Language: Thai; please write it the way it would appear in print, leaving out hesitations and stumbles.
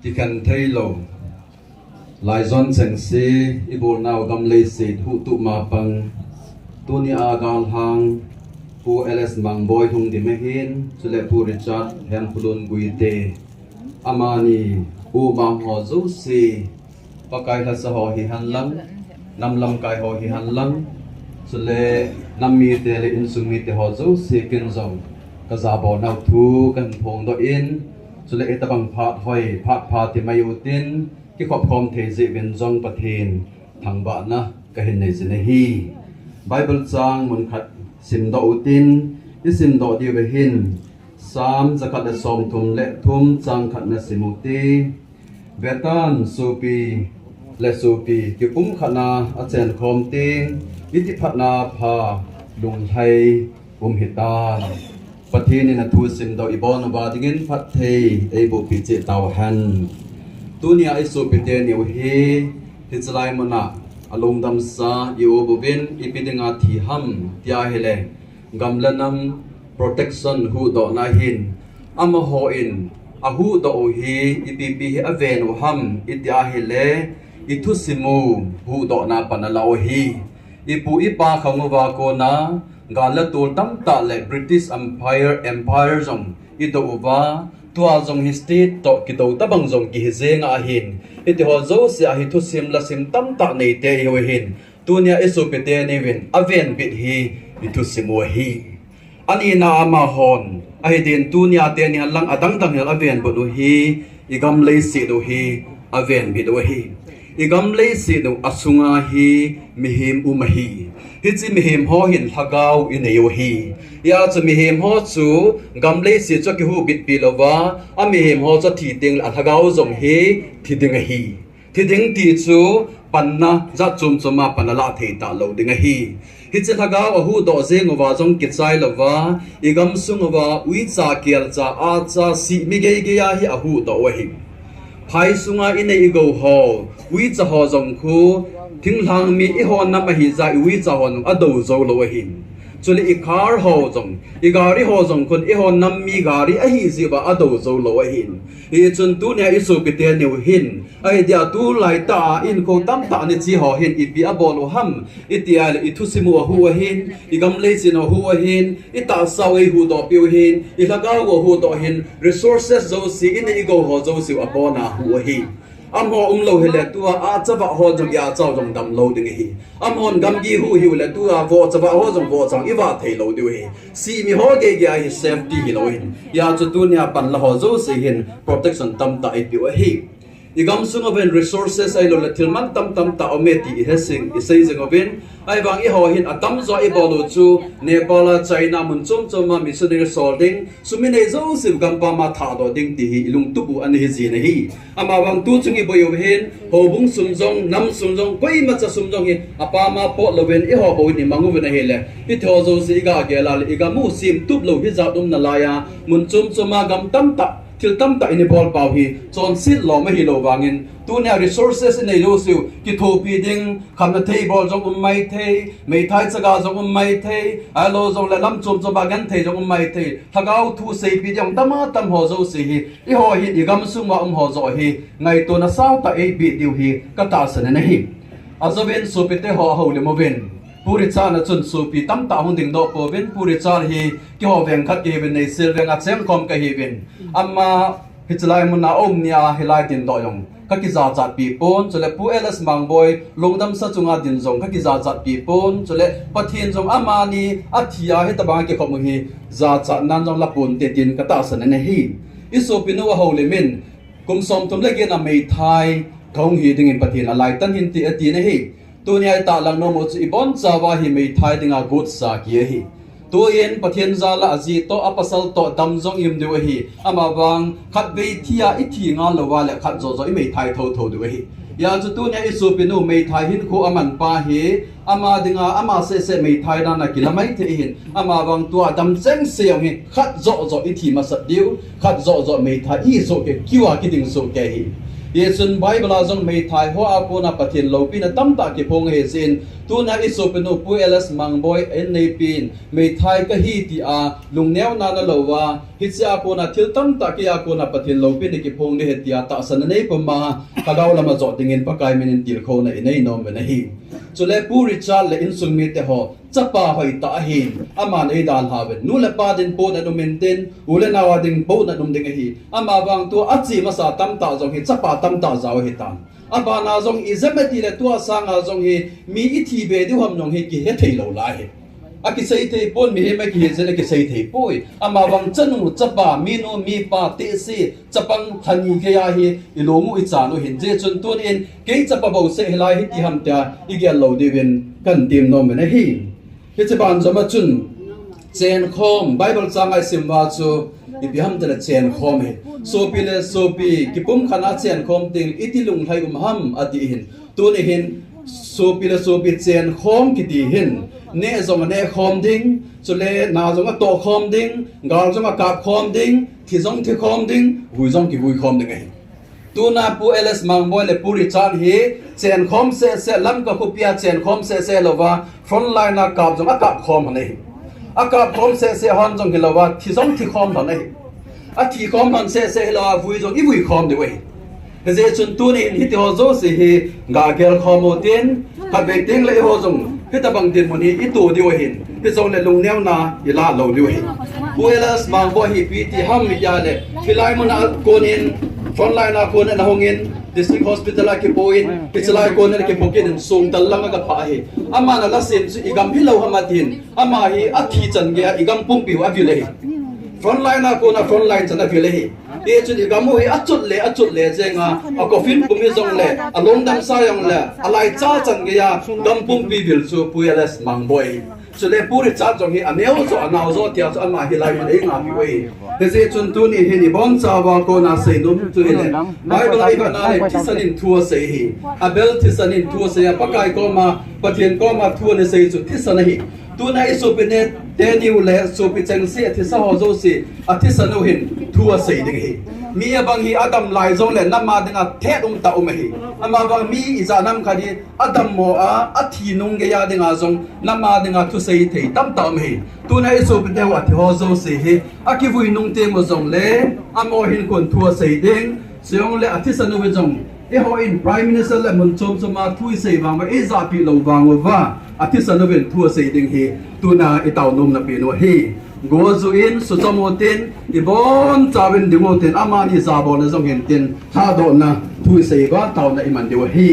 ที่กันเทยโลหลายจอนเซงซีอีโบนาวกำเลยสิหุตุมาปังตัวนี้อากาลหางผู้เอลสมังบอยทุงดิเมหินสุเลผู้ริชาร์ดแฮมพุลุนกุยเตอามานีอูบางหอจูซีปากายทัศหอหิฮันลังนำลำกายหอหิฮันลังสุเลนำมีเตเลอินสุมีเตหอจูซีกินจงกะซาบอนาวทูกันพงโดอินสุเลเอตบังพาดหอยพาดพาติมายุตินที่ขอบคอมเทจิเป็นจงประเทนทางบ้านนะก็เห็นในสินฮีไบเบิลจางมันขัดสิมดออุตินที่สิมดอดีเวหินสามจะขัดและสมทุมและทุมจางขัดและสิมุตีเบตันสูปีและสูปีที่ปุ้มขนาอาจารย์คอมเตงอิติพัฒนาพาลุงไทยปุ้มหิตาประเทศนี้นะทูสิมดออีบอนบาดิกินพัดเทยไอบุปิจิตาวหันตัวนี้ไอสูปิเตนิวเฮที่จะไล่มันนะอารมณ์ดำซาอยู่บริเวณอีพิดงาที่ห้ำที่อาเฮเลกำลังนำ protection หูดอกนาหินอามาโฮอินอาหูดอกเฮอีปีปีอเวนห้ำอีที่อาเฮเลอีทุสิมูหูดอกนาปนัลาวเฮอีปูอีปาขงวาโกนากาลตูตั้มตาเล British Empire จงอีตัวว่าตัวจงฮิสตีตกิโตตบังจงกิเซงอาหินอิติฮอโจเสียหิทุสิมละสิมตั้มตาในเตยเหินตัวเนี้ยอิสุเปเตนิวินอเวนบิดฮีอิทุสิมวฮีอันนี้นาอามาฮอนไอเดนตัวเนี้ยเตนี่ลังอดังดังเฮลอเวนบุดูฮีอีกำเลยสิดูฮีอเวนบิดูฮีอีกำเลยสิดูอสุงาฮีมิหิมอุมฮีฮิจิมิหิมฮอหินฮากาวอินเอวฮียาจะมิหิมฮอจูกำเลยสิจะกิหูบิดปีลวะอามิหิมฮอจะทีดิงอัทกาวจงฮีทีดิงฮีทีดิงตีจูปันนะจะจุมจุมาปันละเทตาโลดิงฮีฮิจิฮากาวหูดอเซงวะจงกิจใจลวะอีกำสุงวะวิจาเกียร์จาอาจาสิมิเกยเกียฮีอหูดอวะฮีภายสุงาอินเอโกฮอวิจาฮอจงคูทิ้งหลังมีอีหอนนำมาหิจาวิจาฮอนอดูโจโลวะหินจุลอีคาร์ฮอจงอีการีฮอจงคนอีหอนนำมีการีอหิจิบะอดูโจโลวะหินอีจนตัวเนี่ยอิสุปิเตนิวหินไอเดียตัวไลตาอินโคตั้มตาเนจิฮอหินอีปีอบอลฮัมอีเตียลอีทุสิมัวหัวหินอีกำเลจินหัวหินอีตาสาวหูดอปิวหินอีละก้าวหูดอหิน resources โจซีอินอีโกฮอโจซิวอบอนาหัวหินอัมฮอโลเฮเลตัวอาจจะว่าฮอจงยาเจ้าจงดำโลดึงฮีอัมฮอนกำยีหูหิวเลตัววอจะว่าฮอจงวอจังอีว่าเทโลดูฮีซีมีฮอเกยาฮีเซฟตี้ฮิโลหินยาจุดตัวเนี่ยปันละฮอโจซีหิน protection ตั้มตาไอปิวฮีอีกำสุงอเวน resources ไอโลเลทิลมันตั้มตาอเมติเฮสิงอีเซซิงอเวนไอวางอีฮอหินอัตั้มจอยบอลูจูเนปาลไชน่ามุนจมมามิสเดอร์โซลดิงสุมินเอโจซิบกัมปามาทาโดดิงตีฮีลุงตุบุอันฮิจีนฮีอามาวางตูจุงอีบอยเวนโฮบุงสุมจงน้ำสุมจงก้อยมาจะสุมจงฮีอาปามาปอลเวนอีฮอโบนี่มังเวนเฮเลอีเทอโจซิอีกาเกลาลีอีกามูซิมตุบโลฮิจาดุมนาลายามุนจมมากัมตั้มตาทิลตั้มตาอินบอลเปล่าฮีจอนซิลลอไม่ฮีโลวางินตัวเนี่ย resources ในโลซิวกิโทปีดิงคำนั้นเทบอลจงไม่เทไม่ไทยจะกาจงไม่เทไอโลจงและล้ำจมบากันเทจงไม่เทถ้าเขาทูเซปีดิงตั้มหอโจซีฮีอีหอฮีอีกำสุงว่าหอโจฮีไงตัวน่ะสาวตาเอบีดิวฮีก็ตาสนนะฮีอาจจะเป็นสุปิเตหอเฮาเลโมเวนผู้ริจานะจนสุปีตั้มตาหุ่นดิ่งดอกโปเวนผู้ริจาฮีกี่หอเวงคัดเกเวนในเซลเวงอัดเซมคอมกับเฮเวนอามาฮิจไลมุนนาอมเนียฮิไลตินดอยงก็กิจจัดปีปนจนเลยผู้เอลสมังบอยลงดำสัจงอาดินจงก็กิจจัดปีปนจนเลยปะเทียนจงอามานีอัธยาให้ตบางเกี่ยวกับมือฮีจัดนั้นจงละปนเตียนก็ตาสนในฮีอิสุปิโนวะฮาวเลมินกุมสมทุมเลกินาเมย์ไทยทองฮีดึงอินปะเทียนอะไรตั้งหินตีอตีในฮีตัวนี้ตาลังโนมุจอิบอนจาวาฮีเมย์ไทยดึงอากุศสากีฮีตัวเองปะเทียนซาลาจีโตอปัสสัลโตดำจงยิมดูฮีอามาวังขัดเวทียอิทีงานละวาเลขัดโจโจอิเมย์ไทยโทดูฮียาจุดตัวนี้อิสุปิโนเมย์ไทยหินคูอามันปาฮีอามาดึงอามาเซเมย์ไทยนั่นนักกิลไม่เทหินอามาวังตัวดำเซงเสียงฮีขัดโจโจอิทีมาสัดดิวขัดโจโจเมย์ไทยอีโซเกคิวากิดิงโซเกฮี Yesun Bible azong may thai ho ako na patin lo pin tam ta ki phong he sin tu na iso pinu pu elas mangboy en nei pin may thai ka hi ti a lungneu na na lo wa hi cha ko na thil tam ta ki ako na patin lo pin ki phong ni he ti a ta san nei pa ma kagaw lama zo tingin pa kai min til kho na inei nom na hi chule pu richal le in sung mi te ho chapa hoi ta hin aman ei dal ha ben nu le pa din po na no maintain ule na wa ding po na dum ding hi ama wang tu achi ma sa tam ta zo hi chapa tam ta zaw hi tan aba na zong izamati le tua sanga zong hi mi i thi be du ham nong hi ki he thei lo la he a ki sei thei pon mi he ma ki he zele ki sei thei poi ama wang chanu chapa mi no mi pa te si chapang thani ke ya hi i lo mu i cha no hin je chun tun in ke chapa bo se helai hi ti ham ta i ge lo de wen kan tim no me na hi ke che ban zama chun chen khom bible changai simwa chu ibiham tala chen khom he sopile sopi kipum khana chen khom ting itilung thai ham ati hin tuni hin sopile sopi chen khom kiti hin ne zong ne khom ding chule na zong to khom ding gal zong ka khom ding thi zong thi khom ding hui zong ki hui khom ding he tuna pu ls mangboy le puri chan hi chen khom se lam ka khupia chen khom se lova front line na kap zong ka khom nei aka khom se hon jong hilawa thi jong thi khom thon nei a thi khom hon se hilawa vui jong i vui khom de wei ze chun tu ni hi te ho zo se hi ga gel khom o tin ka be ting le ho jong hi ta bang tin mon hi i tu di wei hin hi jong le lung neu na i la lo di wei puelas mang bo hi pi ti ham mi ya le filai mon a konin front line na kon na hongin district hospital ki point pichalai kon ki pokin sung dalang ka pha hi ama na la sim su igam hi lo hamatin ama hi athi chan ge igam pum pi wa vile hi front line na kon na front line chan na vile hi e chu igam hi achut le jenga a coffin pum hi jong le a long dam sa yong le alai cha chan ge ya gam pum pi vil chu puelas mang boy so le puri cha jong hi aneo zo anao zo tia zo ama hi lai man ei nga mi wei de se chun tu ni hi ni bon cha wa ko na sei dum tu hi le bible ai ba na le tisanin thua sei hi abel tisanin thua sei pa kai ko ma pathian ko ma thua ne sei chu tisana hi tu na isu pine te ni le so pi chang se thisa ho zo si athisanu hin thua sei ding hi mi abang hi adam lai zong le nama dinga the ta hi ama bang mi iza nam khadi adam mo a athi nung ge ya dinga zong nama dinga thu sei thei tam hi tu na isu pine wa thi ho zo si hi aki vui nung te mo zong le amo hin kon thua sei ding seong le athisanu we zong e ho in prime minister le mun chom choma thui sei wang ba e za pi lo wang wa athisanu ben thua sei ding hi tu na i taw nom na pi no hi go zu in su chomotin ibon chawin dingotin amani zabon na zong hin tin tha do na thui sei ba taw na iman de hi